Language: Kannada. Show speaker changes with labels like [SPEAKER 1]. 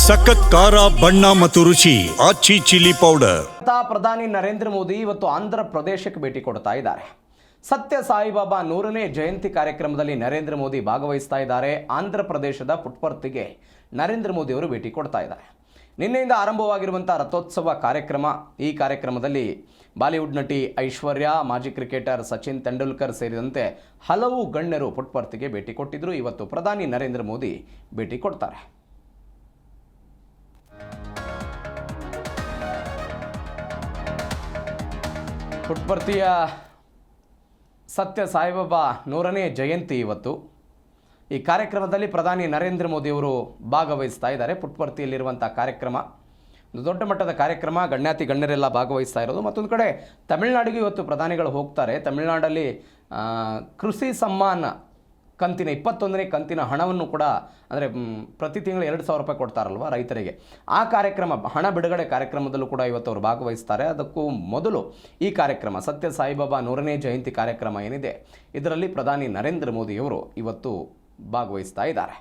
[SPEAKER 1] ಸಖತ್ ಖಾರ ಬಣ್ಣ ಮತ್ತು ರುಚಿ ಆಚಿ ಚಿಲ್ಲಿ ಪೌಡರ್.
[SPEAKER 2] ಪ್ರಧಾನಿ ನರೇಂದ್ರ ಮೋದಿ ಇವತ್ತು ಆಂಧ್ರ ಪ್ರದೇಶಕ್ಕೆ ಭೇಟಿ ಕೊಡ್ತಾ ಇದ್ದಾರೆ. ಸತ್ಯ ಸಾಯಿಬಾಬಾ 100ನೇ ಜಯಂತಿ ಕಾರ್ಯಕ್ರಮದಲ್ಲಿ ನರೇಂದ್ರ ಮೋದಿ ಭಾಗವಹಿಸ್ತಾ ಇದ್ದಾರೆ. ಆಂಧ್ರ ಪ್ರದೇಶದ ಪುಟ್ಪರ್ತಿಗೆ ನರೇಂದ್ರ ಮೋದಿ ಅವರು ಭೇಟಿ ಕೊಡ್ತಾ ಇದ್ದಾರೆ. ನಿನ್ನೆಯಿಂದ ಆರಂಭವಾಗಿರುವಂಥ ರಥೋತ್ಸವ ಕಾರ್ಯಕ್ರಮ. ಈ ಕಾರ್ಯಕ್ರಮದಲ್ಲಿ ಬಾಲಿವುಡ್ ನಟಿ ಐಶ್ವರ್ಯ, ಮಾಜಿ ಕ್ರಿಕೆಟರ್ ಸಚಿನ್ ತೆಂಡೂಲ್ಕರ್ ಸೇರಿದಂತೆ ಹಲವು ಗಣ್ಯರು ಪುಟ್ಪರ್ತಿಗೆ ಭೇಟಿ ಕೊಟ್ಟಿದ್ದರು. ಇವತ್ತು ಪ್ರಧಾನಿ ನರೇಂದ್ರ ಮೋದಿ ಭೇಟಿ ಕೊಡ್ತಾರೆ. ಪುಟ್ಪರ್ತಿಯ ಸತ್ಯ ಸಾಯಿಬಾಬಾ 100ನೇ ಜಯಂತಿ ಇವತ್ತು. ಈ ಕಾರ್ಯಕ್ರಮದಲ್ಲಿ ಪ್ರಧಾನಿ ನರೇಂದ್ರ ಮೋದಿಯವರು ಭಾಗವಹಿಸ್ತಾ ಇದ್ದಾರೆ. ಪುಟ್ಪರ್ತಿಯಲ್ಲಿರುವಂಥ ಕಾರ್ಯಕ್ರಮ ಒಂದು ದೊಡ್ಡ ಮಟ್ಟದ ಕಾರ್ಯಕ್ರಮ. ಗಣ್ಯಾತಿ ಗಣ್ಯರೆಲ್ಲ ಭಾಗವಹಿಸ್ತಾ ಇರೋದು. ಮತ್ತೊಂದು ಕಡೆ ತಮಿಳುನಾಡಿಗೆ ಇವತ್ತು ಪ್ರಧಾನಿಗಳು ಹೋಗ್ತಾರೆ. ತಮಿಳುನಾಡಲ್ಲಿ ಕೃಷಿ ಸಮ್ಮಾನ್ ಕಂತಿನ 21ನೇ ಕಂತಿನ ಹಣವನ್ನು ಕೂಡ, ಅಂದರೆ ಪ್ರತಿ ತಿಂಗಳು 2,000 ರೂಪಾಯಿ ಕೊಡ್ತಾರಲ್ವ ರೈತರಿಗೆ, ಆ ಕಾರ್ಯಕ್ರಮ, ಹಣ ಬಿಡುಗಡೆ ಕಾರ್ಯಕ್ರಮದಲ್ಲೂ ಕೂಡ ಇವತ್ತು ಅವರು ಭಾಗವಹಿಸ್ತಾರೆ. ಅದಕ್ಕೂ ಮೊದಲು ಈ ಕಾರ್ಯಕ್ರಮ ಸತ್ಯ ಸಾಯಿಬಾಬಾ 100ನೇ ಜಯಂತಿ ಕಾರ್ಯಕ್ರಮ ಏನಿದೆ, ಇದರಲ್ಲಿ ಪ್ರಧಾನಿ ನರೇಂದ್ರ ಮೋದಿಯವರು ಇವತ್ತು ಭಾಗವಹಿಸ್ತಾ ಇದ್ದಾರೆ.